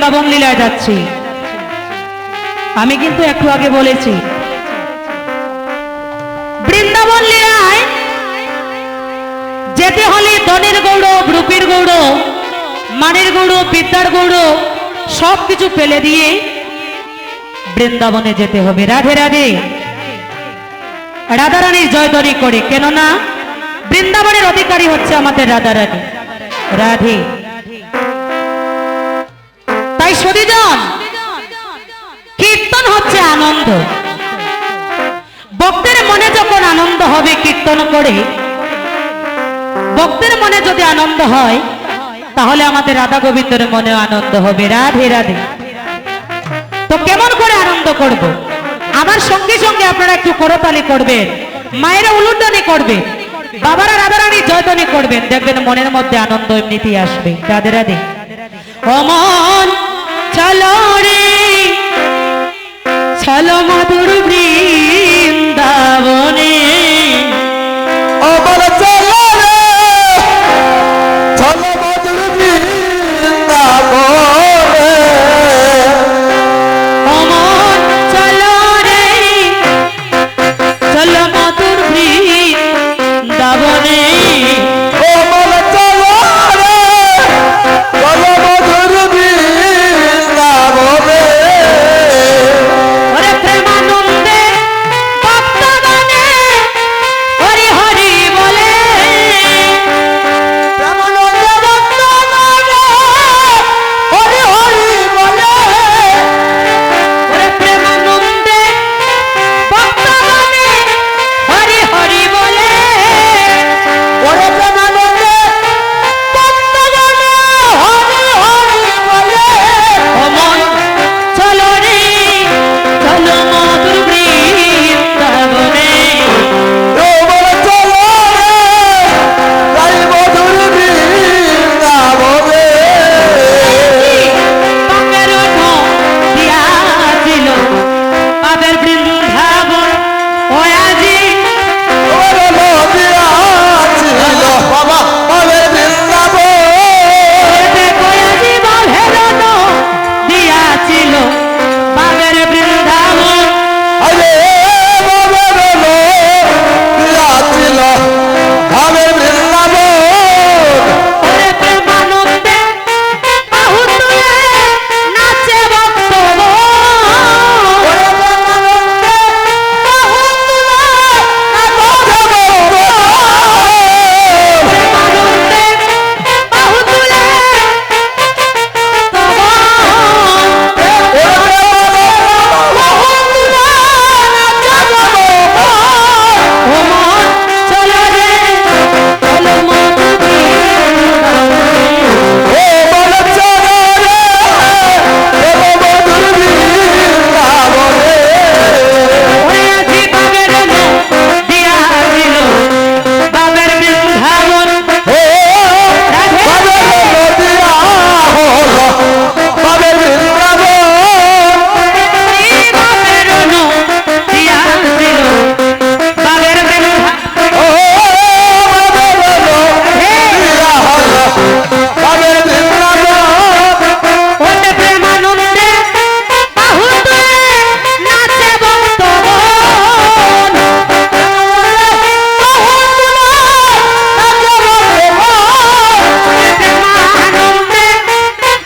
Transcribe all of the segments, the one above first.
বৃন্দাবন লীলায় যাচ্ছি। আমি কিন্তু একটু আগে বলেছি বৃন্দাবন লীলায় যেতে হলে ধনের গৌরব, রূপের গৌরব, মানের গৌরব, বিদ্যার গৌরব সবকিছু ফেলে দিয়ে বৃন্দাবনে যেতে হবে। রাধে রাধে। রাধারানীর জয়ধ্বনি করে, কেননা বৃন্দাবনের অধিকারী হচ্ছে আমাদের রাধারানী। রাধে। তাই সতীজন কীর্তন হচ্ছে আনন্দ। ভক্তের মনে যখন আনন্দ হবে কীর্তন করে, ভক্তের মনে যদি আনন্দ হয় তাহলে আমাদের রাধা গোবিন্দের মনে আনন্দ হবে। রাধে রাধে। তো কেমন করে আনন্দ করব? আমার সঙ্গে সঙ্গে আপনারা একটু করতালি করবেন, মায়েরা উলুধ্বনি করবেন, বাবারা রাধারানী জয়ধ্বনি করবেন, দেখবেন মনের মধ্যে আনন্দ এমনিতেই আসবে। রাধে রাধে। অমন চলো রে চলো মধুর বৃন্দাবনে, অমর চলো রে চলো মধুর বৃন্দাবনে, অমন চলো রে চলো মধুর বৃন্দাবনে, অমর চলো রে চলো মধুর বৃন্দাবনে, ওরে প্রেমানন্দে ভক্তগণে হরি হরি বলে, প্রেমানন্দে ভক্তগণে হরি হরি বলে, ওরে প্রেমানন্দে ভক্তগণে হরি হরি বলে, ওরে প্রেমানন্দে ভক্তগণে হরি হরি বলে, অমন চলো রে চলো মধুর বৃন্দাবনে, অমর চলো রে তাই মধুর বৃন্দাবনে, পাপের ধন দিয়াছিল পাপের বৃন্দাবন, ও আজি ওরে নদিয়া ছিল বাবা ওরে বৃন্দাবন, দেখো আজি বাভের ধন দিয়াছিল পাপের বৃন্দাবন, আরে বাবার নদিয়া ছিল ভাবে বৃন্দাবন, ওরে প্রেমানন্দে বাহু তুলে নাচে ভক্তগণ, ওরে প্রেমানন্দে বাহু তুলে নাচে ভক্তগণ, প্রেমানন্দে বাহু তুলে চলো রে চলো মধুর ওরে আজি বাবের দিয়াছিল বাবের বৃন্দাবন, রাধে বাবের দিয়াছিল বাবের বৃন্দাবন, ওরে প্রেমানন্দে বাহু তুলে নাচে ভক্তগণ, প্রেমানন্দে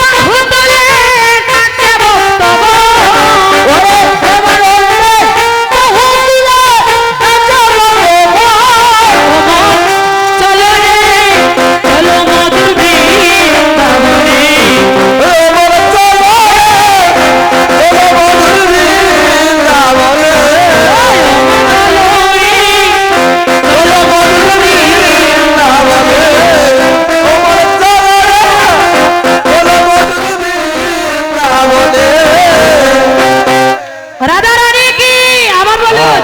বাহু তুলে নাচে ভক্তগণ, চলো রে চলো মধুর বৃন্দাবনে, চলো রে চলো মধুর রাধারানী কি আবার বলুন,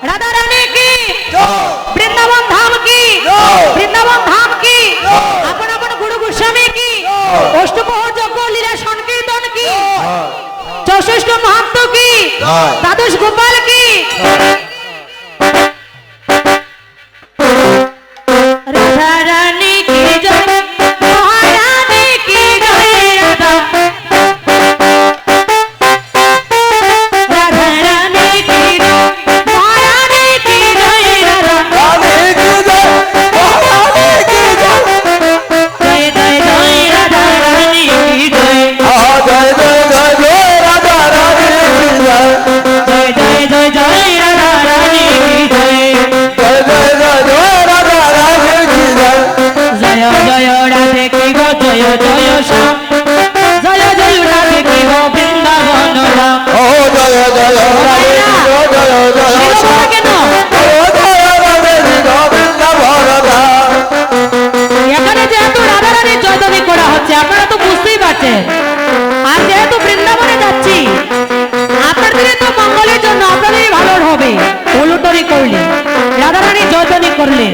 রাধারানী কি, বৃন্দাবন ধাম কি, বৃন্দাবন ধাম কি, আপন আপন গুরু গোস্বামী কি, অষ্টপ্রহর যজ্ঞ লীলা সংকীর্তন কি, চৌষষ্ঠ মাহাত্ম্য কি, দ্বাদশ গোপাল কি, রাধারানী কি জয়, মহারানী কি জয়, রাধা করলেন, রাধারানী জয়ধ্বনি করলেন।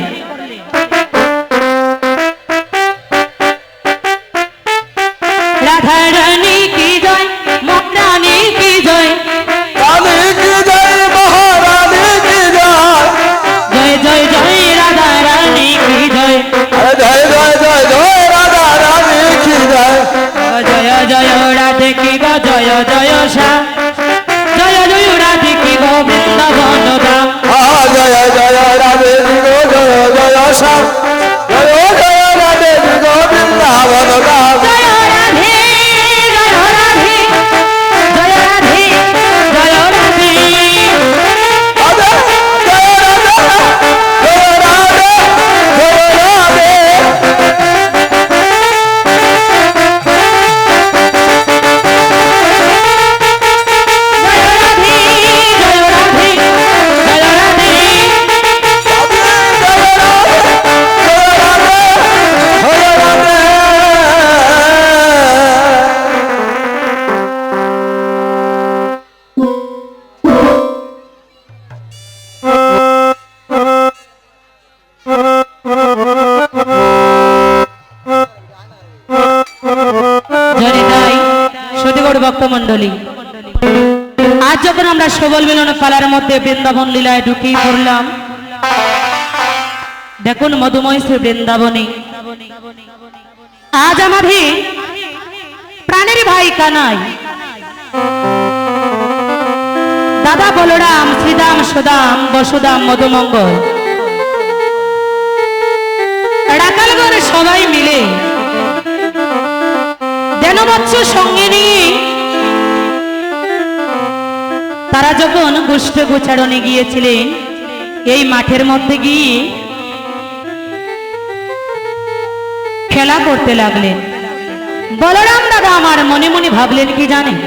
রাধারানী কি জয়, মহারানী কি জয়, রানী কি জয়, মহারানী কি জয়, জয় জয় জয় রাধারানী কি জয়, আরে জয় জয় জয় জয় রাধা রানী কি জয়, জয় জয় রাধে কি গো জয় জয় সা, জয় জয় রাধে কি গো বৃন্দাবন ধাম, জয় জয় রাধে গো জয় জয় শ্যাম, জয় জয় রাধে গো বৃন্দাবন ধাম, জয় রাধে জয় রাধে জয় রাধে জয় রাধে, রাধে জয় রাধে জয় রাধে জয় রাধে, ভক্তমণ্ডলী, আজ যখন আমরা সবল মিলন পালার মধ্যে বৃন্দাবন লীলায় ঢুকিয়ে পড়লাম, দেখুন মধুময় শ্রী বৃন্দাবনে আজ আমাদের প্রাণের ভাই কানাই, দাদা বলরাম, শ্রীদাম, সুদাম, বসুদাম, মধুমঙ্গল, রাখালগণ সবাই মিলে দেনবৎস সঙ্গে নিয়ে তারা যখন গোষ্ঠ গোচারণে গিয়েছিলেন, এই মাঠের মধ্যে গিয়ে খেলা করতে লাগলেন। বলরাম দাদা আমার মনে মনে ভাবলেন কি জানেন,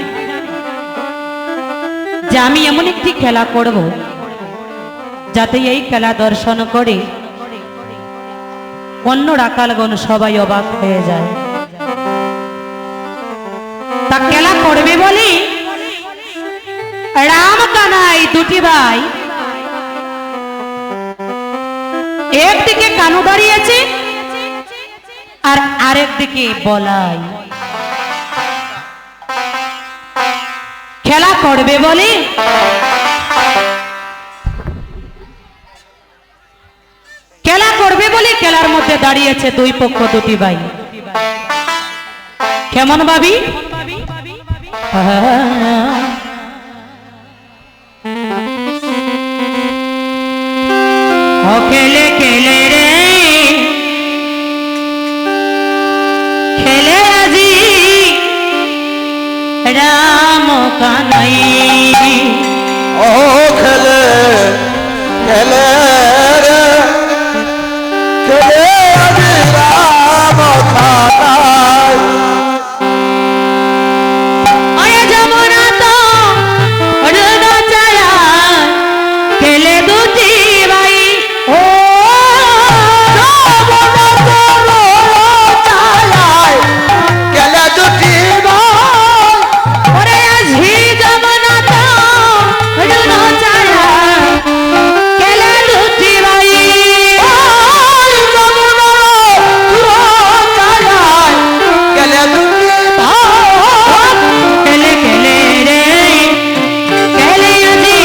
যে আমি এমন একটি খেলা করব যাতে এই খেলা দর্শন করে অন্য রাখালগণ সবাই অবাক হয়ে যায়। তা খেলা করবে বলি রাম কানাই দুটি ভাই, একদিকে কানু দাঁড়িয়েছে আর আরেক দিকে বলাই। খেলা করবে বলে খেলার মধ্যে দাঁড়িয়েছে দুই পক্ষ দুটি ভাই। কেমন ভাবি? খেলে খেলে রে খেলে আজি রাম কানাই, ও খেলে খেলে রে খেলে আজি রাম কানাই, আয় যমুনা তো রুদ চায়া খেলে দুটি ভাই, ও যমুনা তরুণ ছায়ায় খেলে দুটি ভাই, ওরে আজি যমুনা তো রুদ চায়া খেলে দুটি ভাই, যমুনা তরুণ ছায়ায় খেলে দুটি ভাই, খেলে খেলে রে খেলে আজি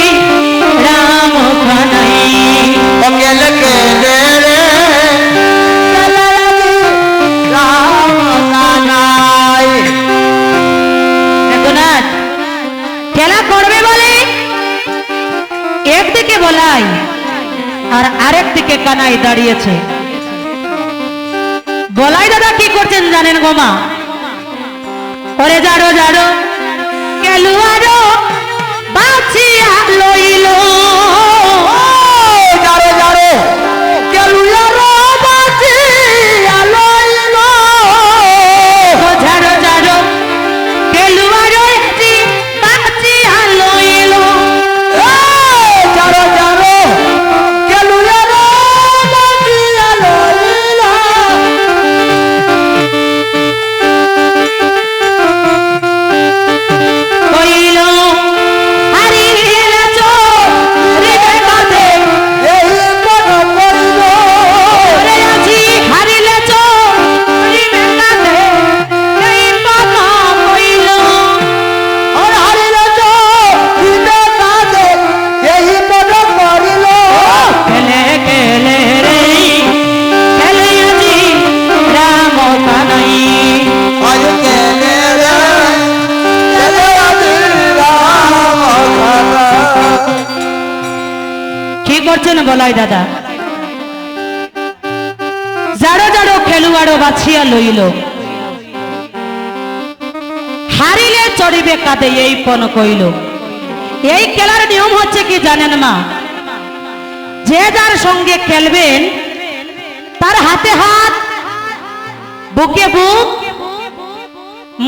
রাম কানাই, ও খেলে খেলে রে খেলে আজি রাম কানাই, দেখুন আজ খেলা করবে বলে একদিকে বলাই আর আরেক দিকে কানাই দাঁড়িয়েছে। বলাই দাদা কি করছেন জানেন গোমা? ওরে জারো জারো কেলুয়ারো বাঁচিয়া লইল, যারে যারে কেলুয়ারো বাঁচিয়া লইল, ও জারো জারো কেলুয়ারো একটি বাঁচিয়া লইল, যারে যারে কেলুয়ারো বাঁচিয়া লইল, কইল হারিল চোখ বলাই দাদা যারো যারো খেলুয়াড়ো বাছিয়া লইল, হারিলে চড়িবে কাঁদে এই পণ কইল। এই খেলার নিয়ম হচ্ছে কি জানেন মা, যে যার সঙ্গে খেলবেন তার হাতে হাত, বুকে বুক,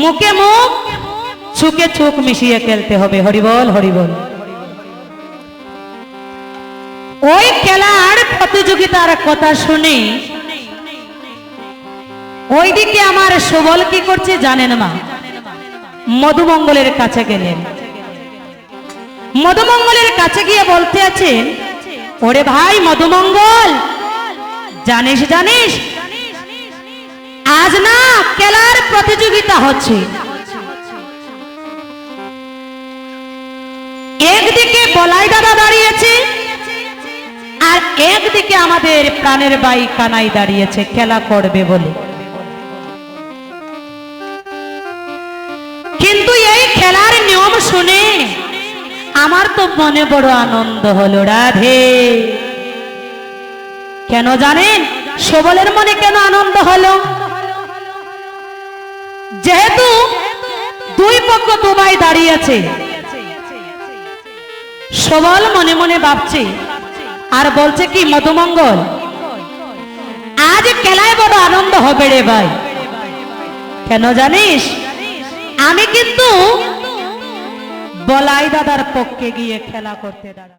মুখে মুখ, চোখে চোখ মিশিয়ে খেলতে হবে। হরিবল হরিবল। ওই খেলার প্রতিযোগিতার কথা শুনে ওইদিকে আমার সুবল কি করছে জানেন মা, মধুমঙ্গলের কাছে গেলেন। মধুমঙ্গলের কাছে গিয়ে বলতে আছেন, ওরে ভাই মধুমঙ্গল, জানিস জানিস আজ না খেলার প্রতিযোগিতা হচ্ছে। একদিকে বলাই দাদা দাঁড়িয়েছে আর একদিকে আমাদের প্রাণের ভাই কানাই দাঁড়িয়েছে খেলা করবে বলে। কিন্তু এই খেলার নিয়ম শুনে আমার তো মনে বড় আনন্দ হলো। রাধে, কেন জানেন সবলের মনে কেন আনন্দ হলো? যেহেতু দুই পক্ষ দুবাই দাঁড়িয়েছে, সবল মনে মনে ভাবছে আর বলছে কি, মধুমঙ্গল আজ খেলায় বড় আনন্দ হবে রে ভাই। কেন জানিস, আমি কিন্তু বলাই দাদার পক্ষে গিয়ে খেলা করতে দাঁড়া।